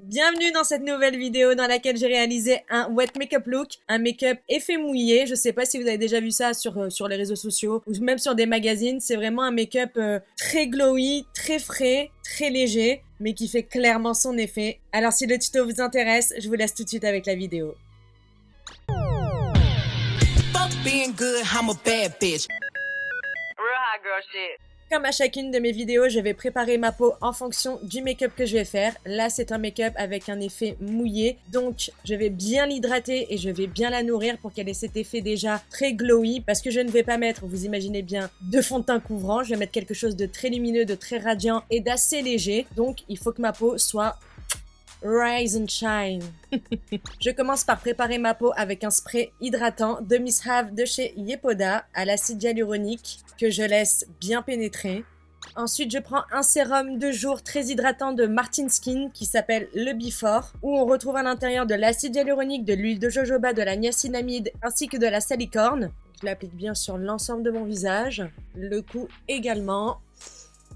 Bienvenue dans cette nouvelle vidéo dans laquelle j'ai réalisé un wet makeup look, un make-up effet mouillé. Je sais pas si vous avez déjà vu ça sur les réseaux sociaux ou même sur des magazines. C'est vraiment un make-up très glowy, très frais, très léger, mais qui fait clairement son effet. Alors si le tuto vous intéresse, je vous laisse tout de suite avec la vidéo. Fuck being good, I'm a bad bitch. Real hot girl shit. Comme à chacune de mes vidéos, je vais préparer ma peau en fonction du make-up que je vais faire. Là, c'est un make-up avec un effet mouillé. Donc, je vais bien l'hydrater et je vais bien la nourrir pour qu'elle ait cet effet déjà très glowy. Parce que je ne vais pas mettre, vous imaginez bien, de fond de teint couvrant. Je vais mettre quelque chose de très lumineux, de très radiant et d'assez léger. Donc, il faut que ma peau soit rise and shine. Je commence par préparer ma peau avec un spray hydratant de Miss Have de chez Yepoda à l'acide hyaluronique que je laisse bien pénétrer. Ensuite, je prends un sérum de jour très hydratant de Martin Skin qui s'appelle le Before, où on retrouve à l'intérieur de l'acide hyaluronique, de l'huile de jojoba, de la niacinamide ainsi que de la salicorne. Je l'applique bien sur l'ensemble de mon visage, le cou également.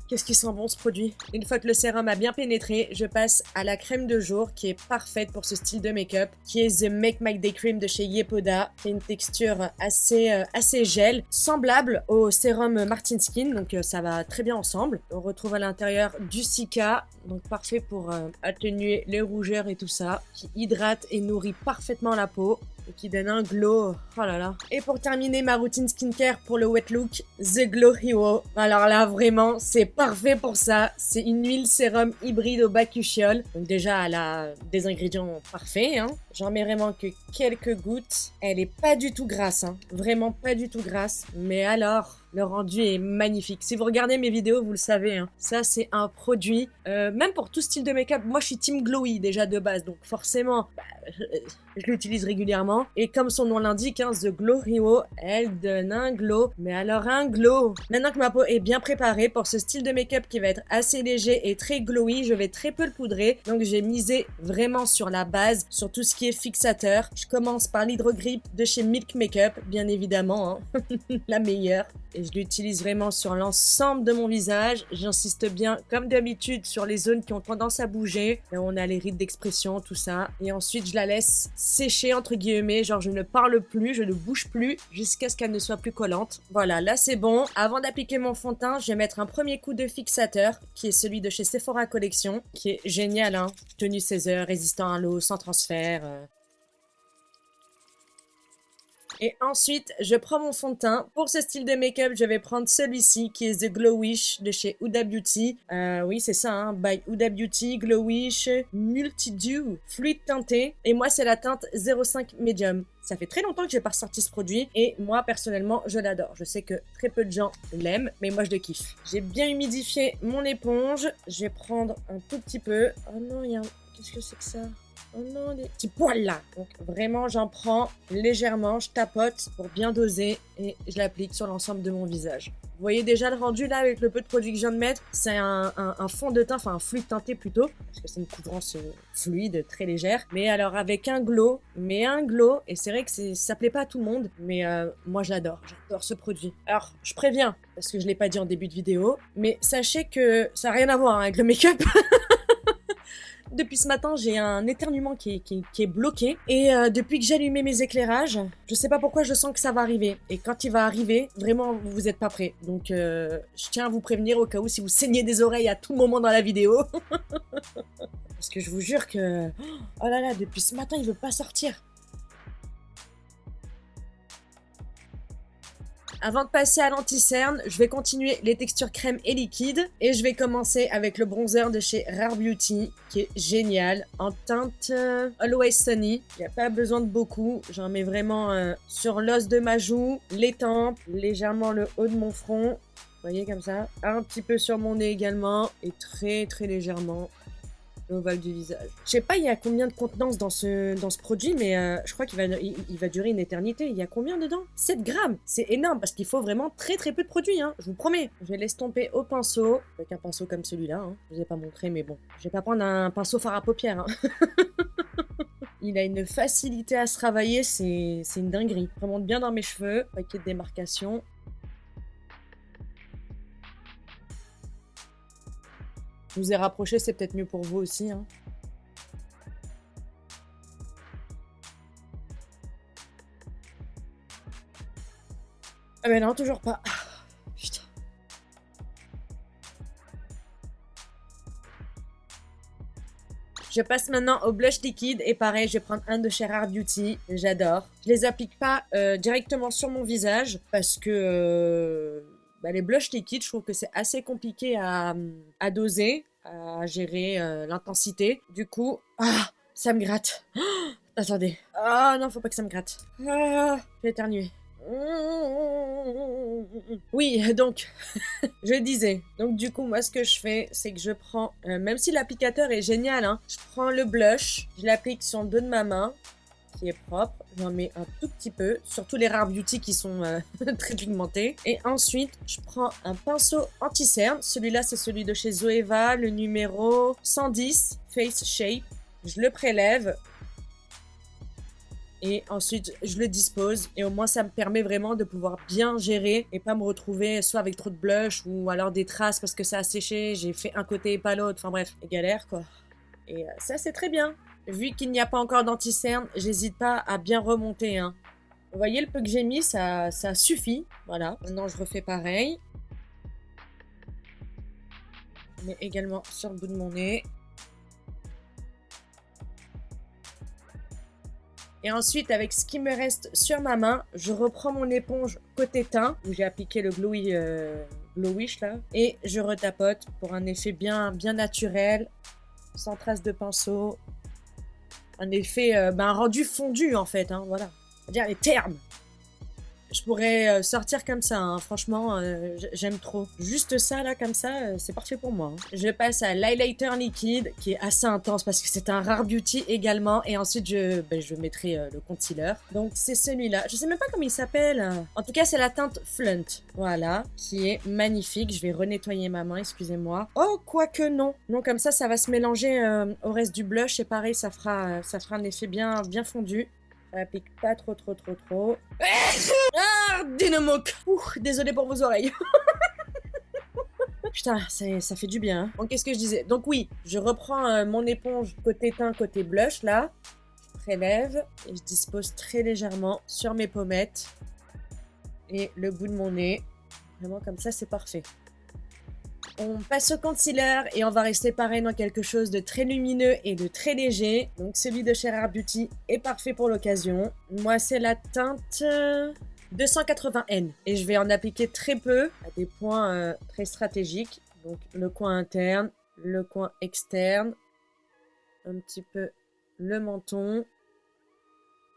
Qu'est-ce qui sent bon ce produit? Une fois que le sérum a bien pénétré, je passe à la crème de jour qui est parfaite pour ce style de make-up, qui est The Make My Day Cream de chez Yepoda. C'est une texture assez gel, semblable au sérum Martin Skin, donc ça va très bien ensemble. On retrouve à l'intérieur du Cica, donc parfait pour atténuer les rougeurs et tout ça, qui hydrate et nourrit parfaitement la peau. Et qui donne un glow, oh là là. Et pour terminer ma routine skincare pour le wet look, The Glow Hero. Alors là, vraiment, c'est parfait pour ça. C'est une huile sérum hybride au bakuchiol. Donc déjà, elle a des ingrédients parfaits, hein. J'en mets vraiment que quelques gouttes. Elle est pas du tout grasse, hein. Vraiment pas du tout grasse. Mais alors, le rendu est magnifique. Si vous regardez mes vidéos, vous le savez, hein. Ça, c'est un produit, même pour tout style de make-up. Moi, je suis team glowy déjà de base. Donc forcément, je l'utilise régulièrement. Et comme son nom l'indique, hein, The Glow Hero, elle donne un glow. Mais alors un glow. Maintenant que ma peau est bien préparée pour ce style de make-up qui va être assez léger et très glowy, je vais très peu le poudrer. Donc j'ai misé vraiment sur la base, sur tout ce qui est fixateur. Je commence par l'Hydro-Grip de chez Milk Makeup, bien évidemment, hein. La meilleure. Et je l'utilise vraiment sur l'ensemble de mon visage. J'insiste bien, comme d'habitude, sur les zones qui ont tendance à bouger. Là, on a les rides d'expression, tout ça. Et ensuite, je la laisse sécher, entre guillemets. Genre, je ne parle plus, je ne bouge plus jusqu'à ce qu'elle ne soit plus collante. Voilà, là, c'est bon. Avant d'appliquer mon fond de teint, je vais mettre un premier coup de fixateur, qui est celui de chez Sephora Collection, qui est génial, hein. Tenu 16 heures, résistant à l'eau, sans transfert. Et ensuite, je prends mon fond de teint. Pour ce style de make-up, je vais prendre celui-ci qui est The Glow Wish de chez Huda Beauty. Oui, c'est ça, hein, by Huda Beauty, Glow Wish, Multi-Dew, fluide teinté. Et moi, c'est la teinte 05 Medium. Ça fait très longtemps que j'ai pas ressorti ce produit et moi, personnellement, je l'adore. Je sais que très peu de gens l'aiment, mais moi, je le kiffe. J'ai bien humidifié mon éponge. Je vais prendre un tout petit peu. Oh non, il y a un... Qu'est-ce que c'est que ça? Oh non, des petits poils là. Donc vraiment, j'en prends légèrement, je tapote pour bien doser et je l'applique sur l'ensemble de mon visage. Vous voyez déjà le rendu là avec le peu de produit que je viens de mettre. C'est un fond de teint, enfin un fluide teinté plutôt, parce que c'est une couvrance fluide, très légère. Mais alors avec un glow, et c'est vrai que ça plaît pas à tout le monde, mais moi j'adore ce produit. Alors, je préviens, parce que je l'ai pas dit en début de vidéo, mais sachez que ça n'a rien à voir, hein, avec le make-up. Depuis ce matin, j'ai un éternuement qui est bloqué. Et depuis que j'ai allumé mes éclairages, je sais pas pourquoi je sens que ça va arriver. Et quand il va arriver, vraiment, vous êtes pas prêts. Donc, je tiens à vous prévenir au cas où si vous saignez des oreilles à tout moment dans la vidéo. Parce que je vous jure que... Oh là là, depuis ce matin, il veut pas sortir. Avant de passer à l'anti-cerne, je vais continuer les textures crème et liquide. Et je vais commencer avec le bronzer de chez Rare Beauty, qui est génial, en teinte Always Sunny. Il n'y a pas besoin de beaucoup. J'en mets vraiment sur l'os de ma joue, les tempes, légèrement le haut de mon front. Vous voyez comme ça. Un petit peu sur mon nez également. Et très très légèrement l'ovale du visage. Je sais pas il y a combien de contenance dans ce produit, mais je crois qu'il va durer une éternité. Il y a combien dedans? 7 grammes. C'est énorme parce qu'il faut vraiment très très peu de produits, hein, je vous promets. Je vais l'estomper au pinceau, avec un pinceau comme celui-là, hein. Je vous ai pas montré, mais bon. Je vais pas prendre un pinceau fard à paupières, hein. Il a une facilité à se travailler, c'est une dinguerie. Il remonte bien dans mes cheveux, paquet de démarcation. Je vous ai rapproché, c'est peut-être mieux pour vous aussi, hein. Ah mais non, toujours pas. Putain. Je passe maintenant au blush liquide et pareil, je vais prendre un de chez Rare Beauty. J'adore. Je les applique pas directement sur mon visage parce que les blushs liquides, je trouve que c'est assez compliqué à doser, à gérer l'intensité. Du coup, ça me gratte. Attendez. Ah non, faut pas que ça me gratte. Je vais éternuer. Oui, donc, je disais. Donc, du coup, moi, ce que je fais, c'est que je prends, même si l'applicateur est génial, hein, je prends le blush, je l'applique sur le dos de ma main, qui est propre. J'en mets un tout petit peu, surtout les Rare Beauty qui sont très pigmentés. Et ensuite, je prends un pinceau anti-cerne. Celui-là, c'est celui de chez Zoeva, le numéro 110, Face Shape. Je le prélève. Et ensuite, je le dispose. Et au moins, ça me permet vraiment de pouvoir bien gérer et pas me retrouver soit avec trop de blush ou alors des traces parce que ça a séché, j'ai fait un côté et pas l'autre. Enfin bref, galère quoi. Et ça, c'est très bien. Vu qu'il n'y a pas encore d'anti-cerne, j'hésite pas à bien remonter. Hein. Vous voyez le peu que j'ai mis, ça suffit. Voilà. Maintenant, je refais pareil. Je mets également sur le bout de mon nez. Et ensuite, avec ce qui me reste sur ma main, je reprends mon éponge côté teint, où j'ai appliqué le Glowish là, et je retapote pour un effet bien naturel, sans trace de pinceau. Un effet, un rendu fondu en fait, hein, voilà. C'est-à-dire les termes. Je pourrais sortir comme ça, hein. Franchement, j'aime trop. Juste ça, là, comme ça, c'est parfait pour moi. Hein. Je passe à l'highlighter liquide, qui est assez intense parce que c'est un Rare Beauty également. Et ensuite, je mettrai le concealer. Donc, c'est celui-là. Je sais même pas comment il s'appelle. En tout cas, c'est la teinte Flunt. Voilà, qui est magnifique. Je vais renettoyer ma main, excusez-moi. Oh, quoique non. Non, comme ça va se mélanger au reste du blush. Et pareil, ça fera un effet bien fondu. Ça applique pas trop. Dynamok. Désolé pour vos oreilles. Putain, ça fait du bien. Hein. Donc, qu'est-ce que je disais? Donc oui, je reprends mon éponge côté teint, côté blush, là. Je prélève et je dispose très légèrement sur mes pommettes et le bout de mon nez. Vraiment comme ça, c'est parfait. On passe au concealer et on va rester pareil dans quelque chose de très lumineux et de très léger. Donc celui de chez Rare Beauty est parfait pour l'occasion. Moi, c'est la teinte 280N. Et je vais en appliquer très peu à des points très stratégiques. Donc le coin interne, le coin externe, un petit peu le menton,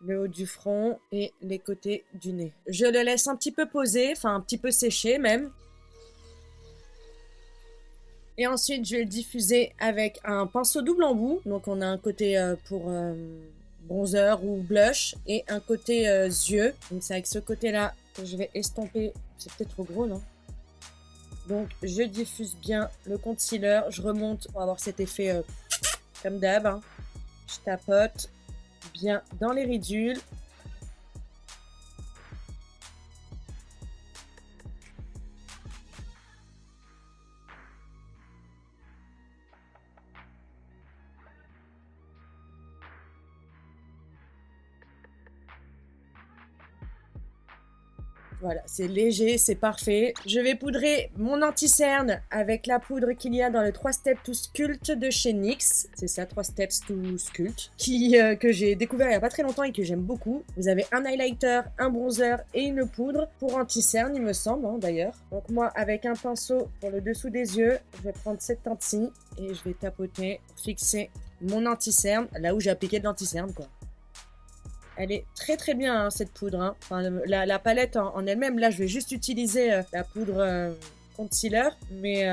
le haut du front et les côtés du nez. Je le laisse un petit peu poser, enfin un petit peu sécher même. Et ensuite, je vais le diffuser avec un pinceau double embout. Donc, on a un côté pour bronzer ou blush et un côté yeux. Donc, c'est avec ce côté-là que je vais estomper. C'est peut-être trop gros, non? Donc, je diffuse bien le concealer. Je remonte pour avoir cet effet comme d'hab. Hein. Je tapote bien dans les ridules. Voilà, c'est léger, c'est parfait. Je vais poudrer mon anti-cerne avec la poudre qu'il y a dans le 3 Steps to Sculpt de chez NYX. C'est ça, 3 Steps to Sculpt. Que j'ai découvert il n'y a pas très longtemps et que j'aime beaucoup. Vous avez un highlighter, un bronzer et une poudre pour anti-cerne, il me semble, hein, d'ailleurs. Donc moi, avec un pinceau pour le dessous des yeux, je vais prendre cette teinte-ci et je vais tapoter pour fixer mon anti-cerne, là où j'ai appliqué de l'anti-cerne, quoi. Elle est très bien, hein, cette poudre. Hein. Enfin, la palette en elle-même, là, je vais juste utiliser la poudre concealer. Mais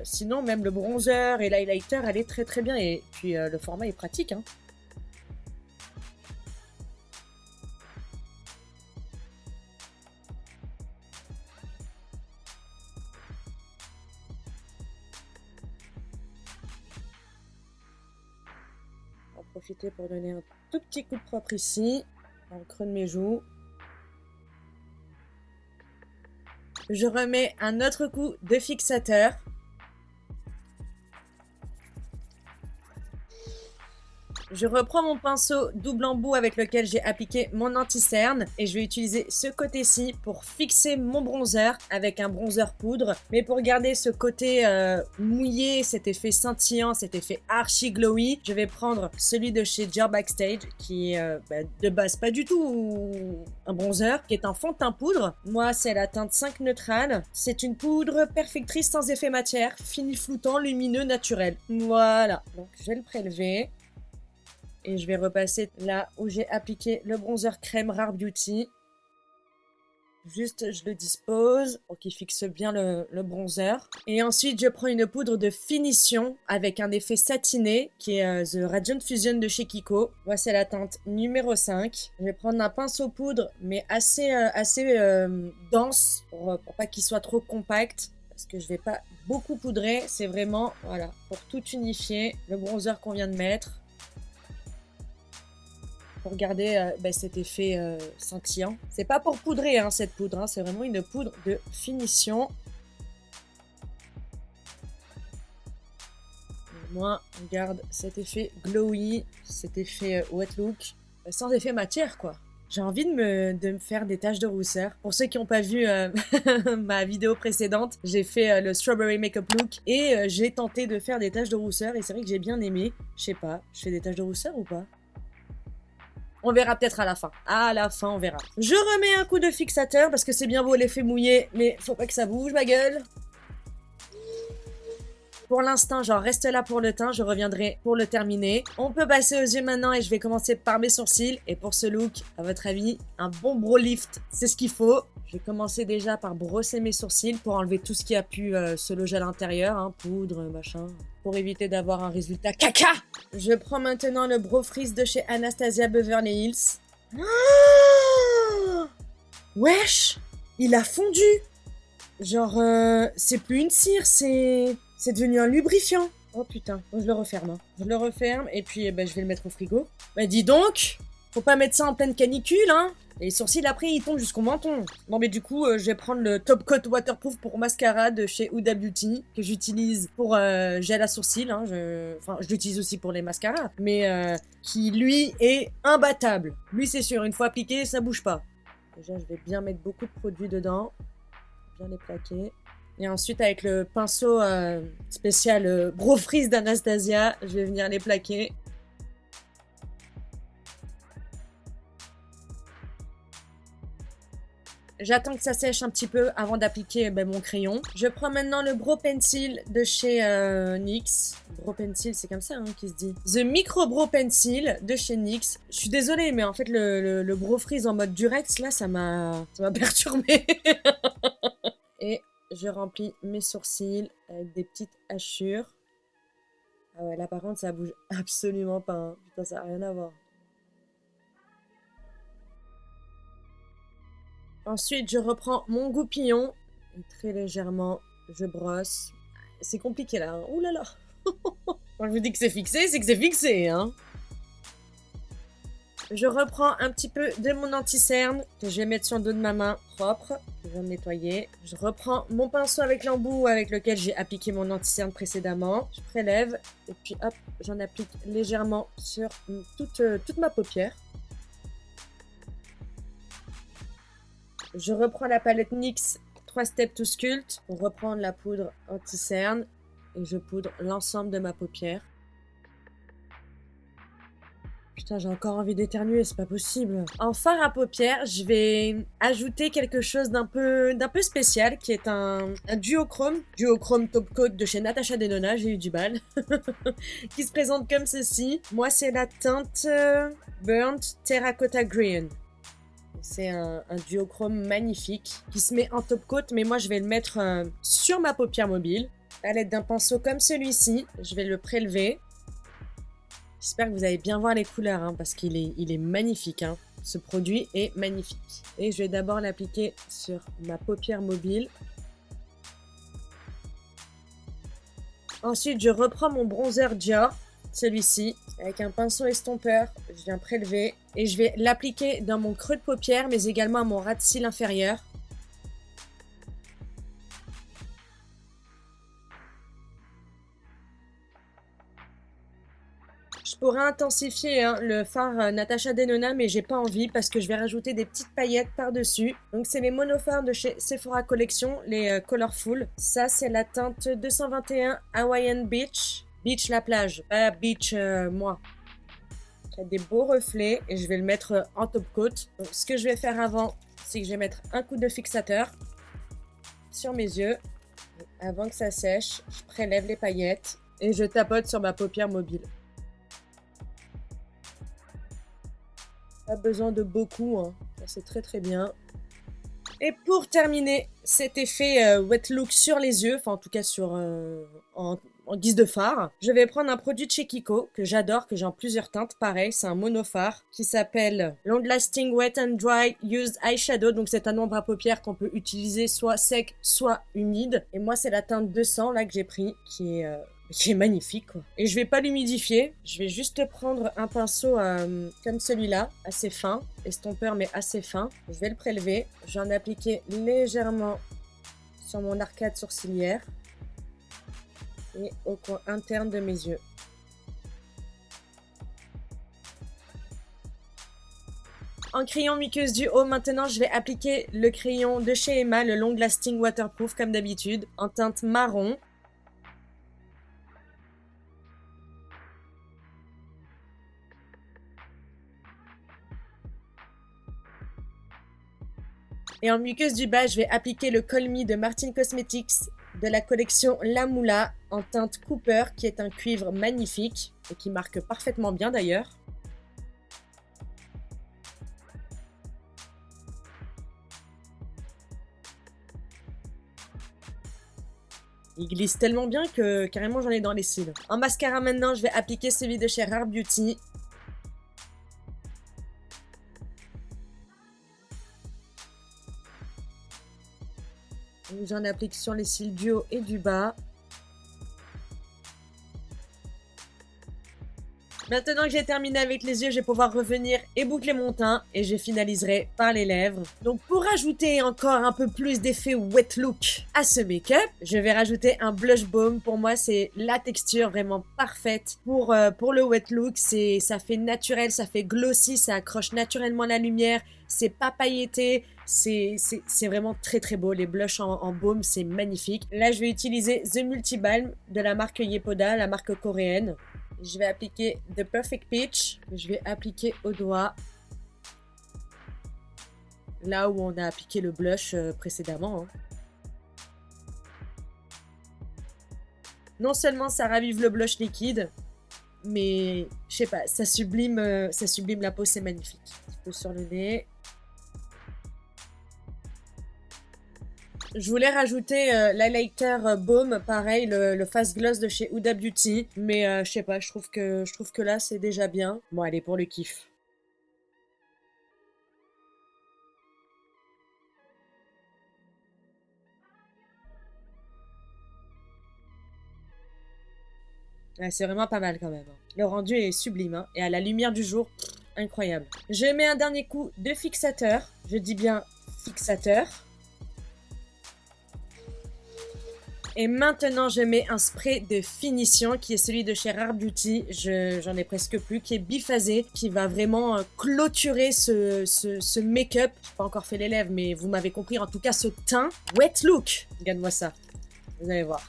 sinon, même le bronzer et l'highlighter, elle est très bien. Et puis, le format est pratique. Hein. On va profiter pour donner un tout petit coup de propre ici, dans le creux de mes joues. Je remets un autre coup de fixateur. Je reprends mon pinceau double embout avec lequel j'ai appliqué mon anti-cerne et je vais utiliser ce côté-ci pour fixer mon bronzer avec un bronzer poudre. Mais pour garder ce côté mouillé, cet effet scintillant, cet effet archi glowy, je vais prendre celui de chez Dior Backstage qui est de base pas du tout un bronzer, qui est un fond de teint poudre. Moi, c'est la teinte 5 neutrale. C'est une poudre perfectrice sans effet matière, fini floutant, lumineux, naturel. Voilà, donc je vais le prélever. Et je vais repasser là où j'ai appliqué le bronzer crème Rare Beauty. Juste, je le dispose pour qu'il fixe bien le bronzer. Et ensuite, je prends une poudre de finition avec un effet satiné qui est The Radiant Fusion de chez Kiko. Voici la teinte numéro 5. Je vais prendre un pinceau poudre, mais assez dense pour pas qu'il soit trop compact. Parce que je vais pas beaucoup poudrer. C'est vraiment, voilà, pour tout unifier le bronzer qu'on vient de mettre. Pour garder cet effet scintillant. C'est pas pour poudrer cette poudre, hein, c'est vraiment une poudre de finition. Au moins, on garde cet effet glowy, cet effet wet look, sans effet matière quoi. J'ai envie de me faire des taches de rousseur. Pour ceux qui n'ont pas vu ma vidéo précédente, j'ai fait le Strawberry Makeup Look et j'ai tenté de faire des taches de rousseur et c'est vrai que j'ai bien aimé. Je sais pas, je fais des taches de rousseur ou pas ? On verra peut-être à la fin. À la fin, on verra. Je remets un coup de fixateur parce que c'est bien beau l'effet mouillé, mais faut pas que ça bouge ma gueule. Pour l'instant, j'en reste là pour le teint. Je reviendrai pour le terminer. On peut passer aux yeux maintenant et je vais commencer par mes sourcils. Et pour ce look, à votre avis, un bon brow lift, c'est ce qu'il faut. Je vais commencer déjà par brosser mes sourcils pour enlever tout ce qui a pu se loger à l'intérieur, hein, poudre, machin, pour éviter d'avoir un résultat caca. Je prends maintenant le Brow Freeze de chez Anastasia Beverly Hills. Oh wesh, il a fondu. Genre, c'est plus une cire, c'est devenu un lubrifiant. Oh putain, je le referme. Hein. Je le referme et puis je vais le mettre au frigo. Bah dis donc, faut pas mettre ça en pleine canicule, hein. Et les sourcils, après, ils tombent jusqu'au menton. Bon, mais du coup, je vais prendre le Top Coat Waterproof pour mascara de chez Huda Beauty, que j'utilise pour gel à sourcils. Hein. Je l'utilise aussi pour les mascaras. Mais qui, lui, est imbattable. Lui, c'est sûr, une fois appliqué, ça bouge pas. Déjà, je vais bien mettre beaucoup de produits dedans. Bien les plaquer. Et ensuite, avec le pinceau spécial Brow Freeze d'Anastasia, je vais venir les plaquer. J'attends que ça sèche un petit peu avant d'appliquer mon crayon. Je prends maintenant le Brow Pencil de chez NYX. Brow Pencil, c'est comme ça qu'il se dit. The Micro Brow Pencil de chez NYX. Je suis désolée, mais en fait, le Brow Freeze en mode Durex, là, ça m'a perturbée. Et je remplis mes sourcils avec des petites hachures. Ah ouais, là, par contre, ça bouge absolument pas. Hein. Putain, ça n'a rien à voir. Ensuite, je reprends mon goupillon et très légèrement, je brosse. C'est compliqué là. Hein. Ouh là là. Quand je vous dis que c'est fixé, hein. Je reprends un petit peu de mon anti-cerne que je vais mettre sur le dos de ma main propre. Je vais nettoyer. Je reprends mon pinceau avec l'embout avec lequel j'ai appliqué mon anti-cerne précédemment. Je prélève et puis hop, j'en applique légèrement sur toute ma paupière. Je reprends la palette NYX 3 Step to Sculpt pour reprendre la poudre anti-cerne et je poudre l'ensemble de ma paupière. Putain, j'ai encore envie d'éternuer, c'est pas possible. En fard à paupières, je vais ajouter quelque chose d'un peu spécial qui est un duochrome top coat de chez Natasha Denona, j'ai eu du mal, qui se présente comme ceci. Moi, c'est la teinte Burnt Terracotta Green. C'est un duochrome magnifique qui se met en top coat, mais moi je vais le mettre sur ma paupière mobile. À l'aide d'un pinceau comme celui-ci, je vais le prélever. J'espère que vous allez bien voir les couleurs, hein, parce qu'il est magnifique. Hein. Ce produit est magnifique. Et je vais d'abord l'appliquer sur ma paupière mobile. Ensuite, je reprends mon bronzer Dior, celui-ci, avec un pinceau estompeur. Je viens prélever et je vais l'appliquer dans mon creux de paupière, mais également à mon ras de cils inférieur. Je pourrais intensifier hein, le fard Natasha Denona, mais j'ai pas envie parce que je vais rajouter des petites paillettes par-dessus. Donc c'est les monofards de chez Sephora Collection, les Colorful. Ça c'est la teinte 221 Hawaiian Beach. Beach la plage, pas beach moi. Il y a des beaux reflets et je vais le mettre en top coat. Donc ce que je vais faire avant, c'est que je vais mettre un coup de fixateur sur mes yeux. Et avant que ça sèche, je prélève les paillettes et je tapote sur ma paupière mobile. Pas besoin de beaucoup, hein. Ça c'est très très bien. Et pour terminer cet effet wet look sur les yeux, enfin en tout cas sur en guise de fard, je vais prendre un produit de chez Kiko que j'adore, que j'ai en plusieurs teintes. Pareil, c'est un monophare qui s'appelle Long Lasting Wet and Dry Used Eyeshadow. Donc c'est un ombre à paupières qu'on peut utiliser soit sec, soit humide. Et moi c'est la teinte 200 là que j'ai pris, qui est magnifique quoi. Et je vais pas l'humidifier, je vais juste prendre un pinceau comme celui-là, assez fin, estompeur mais assez fin. Je vais le prélever, je vais en appliquer légèrement sur mon arcade sourcilière et au coin interne de mes yeux. En crayon muqueuse du haut, maintenant je vais appliquer le crayon de chez Emma, le Long Lasting Waterproof comme d'habitude, en teinte marron. Et en muqueuse du bas, je vais appliquer le Call Me de Martin Cosmetics de la collection La Moula en teinte Cooper, qui est un cuivre magnifique et qui marque parfaitement bien d'ailleurs. Il glisse tellement bien que carrément j'en ai dans les cils. En mascara maintenant, je vais appliquer celui de chez Rare Beauty. J'en applique sur les cils du haut et du bas. Maintenant que j'ai terminé avec les yeux, je vais pouvoir revenir et boucler mon teint et je finaliserai par les lèvres. Donc pour ajouter encore un peu plus d'effet wet look à ce make-up, je vais rajouter un blush balm. Pour moi, c'est la texture vraiment parfaite pour le wet look. Ça fait naturel, ça fait glossy, ça accroche naturellement la lumière. C'est pas pailleté, c'est vraiment très très beau. Les blushs en baume, c'est magnifique. Là, je vais utiliser The Multi Balm de la marque Yepoda, la marque coréenne. Je vais appliquer The Perfect Peach, que je vais appliquer au doigt. Là où on a appliqué le blush précédemment. Hein. Non seulement ça ravive le blush liquide, mais je sais pas, ça sublime la peau, c'est magnifique. Un petit peu sur le nez. Je voulais rajouter l'highlighter Baume, pareil, le Fast Gloss de chez Huda Beauty. Mais je sais pas, je trouve que là, c'est déjà bien. Bon, allez, pour le kiff. Ouais, c'est vraiment pas mal quand même. Le rendu est sublime, hein, et à la lumière du jour, incroyable. Je mets un dernier coup de fixateur. Je dis bien fixateur. Et maintenant, je mets un spray de finition qui est celui de chez Rare Beauty. J'en ai presque plus, qui est biphasé, qui va vraiment clôturer ce make-up. Je n'ai pas encore fait les lèvres, mais vous m'avez compris. En tout cas, ce teint wet look. Regarde-moi ça. Vous allez voir.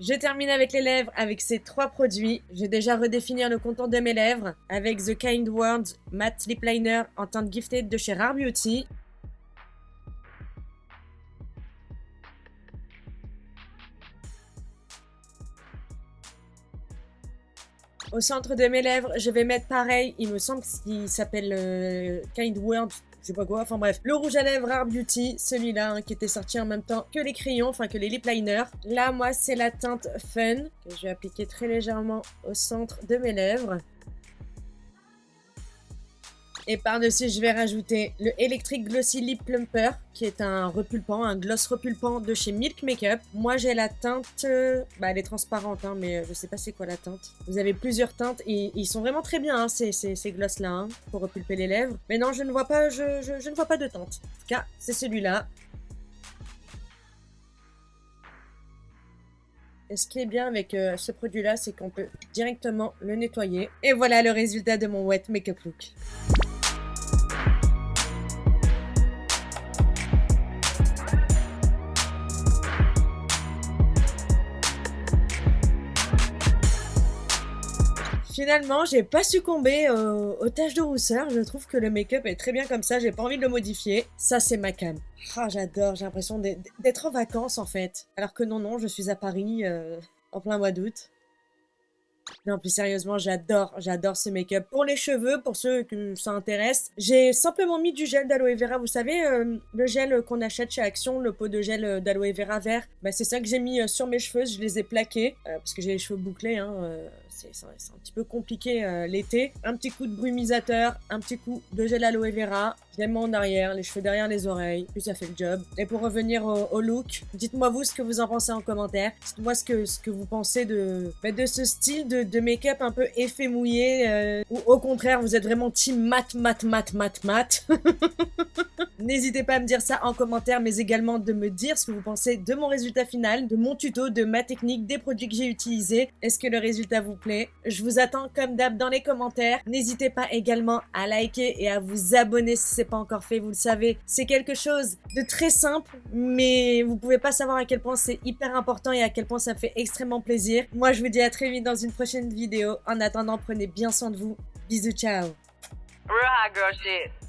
Je termine avec les lèvres avec ces trois produits. Je vais déjà redéfinir le contour de mes lèvres avec The Kind Words Matte Lip Liner en teinte Gifted de chez Rare Beauty. Au centre de mes lèvres, je vais mettre pareil, il me semble qu'il s'appelle Kind Words, je sais pas quoi, enfin bref. Le rouge à lèvres Rare Beauty, celui-là hein, qui était sorti en même temps que les crayons, enfin que les lip liners. Là, moi, c'est la teinte Fun, que je vais appliquer très légèrement au centre de mes lèvres. Et par-dessus, je vais rajouter le Electric Glossy Lip Plumper, qui est un repulpant, un gloss repulpant de chez Milk Makeup. Moi, j'ai la teinte... elle est transparente, hein, mais je sais pas c'est quoi la teinte. Vous avez plusieurs teintes et ils sont vraiment très bien, hein, ces gloss-là, hein, pour repulper les lèvres. Mais non, je ne vois pas de teinte. En tout cas, c'est celui-là. Et ce qui est bien avec ce produit-là, c'est qu'on peut directement le nettoyer. Et voilà le résultat de mon wet makeup look. Finalement, j'ai pas succombé aux taches de rousseur. Je trouve que le make-up est très bien comme ça. J'ai pas envie de le modifier. Ça, c'est ma cam. Ah, j'adore. J'ai l'impression d'être en vacances, en fait. Alors que non, je suis à Paris en plein mois d'août. Non, plus sérieusement, j'adore ce make-up. Pour les cheveux, pour ceux que ça intéresse, j'ai simplement mis du gel d'aloe vera. Vous savez, le gel qu'on achète chez Action, le pot de gel d'aloe vera vert, bah, c'est ça que j'ai mis sur mes cheveux. Je les ai plaqués, parce que j'ai les cheveux bouclés, hein, c'est un petit peu compliqué l'été. Un petit coup de brumisateur, un petit coup de gel aloe vera. Je les mets en arrière, les cheveux derrière les oreilles, puis ça fait le job. Et pour revenir au look, dites-moi vous ce que vous en pensez en commentaire. Dites-moi ce que vous pensez de ce style de make-up un peu effet mouillé, ou au contraire vous êtes vraiment team mat. N'hésitez pas à me dire ça en commentaire, mais également de me dire ce que vous pensez de mon résultat final, de mon tuto, de ma technique, des produits que j'ai utilisés. Est-ce que le résultat vous plaît? Je vous attends comme d'hab dans les commentaires. N'hésitez pas également à liker et à vous abonner si c'est pas encore fait. Vous le savez, c'est quelque chose de très simple, mais vous pouvez pas savoir à quel point c'est hyper important et à quel point ça me fait extrêmement plaisir. Moi, je vous dis à très vite dans une prochaine vidéo. En attendant, prenez bien soin de vous. Bisous, ciao. Real hot girl shit.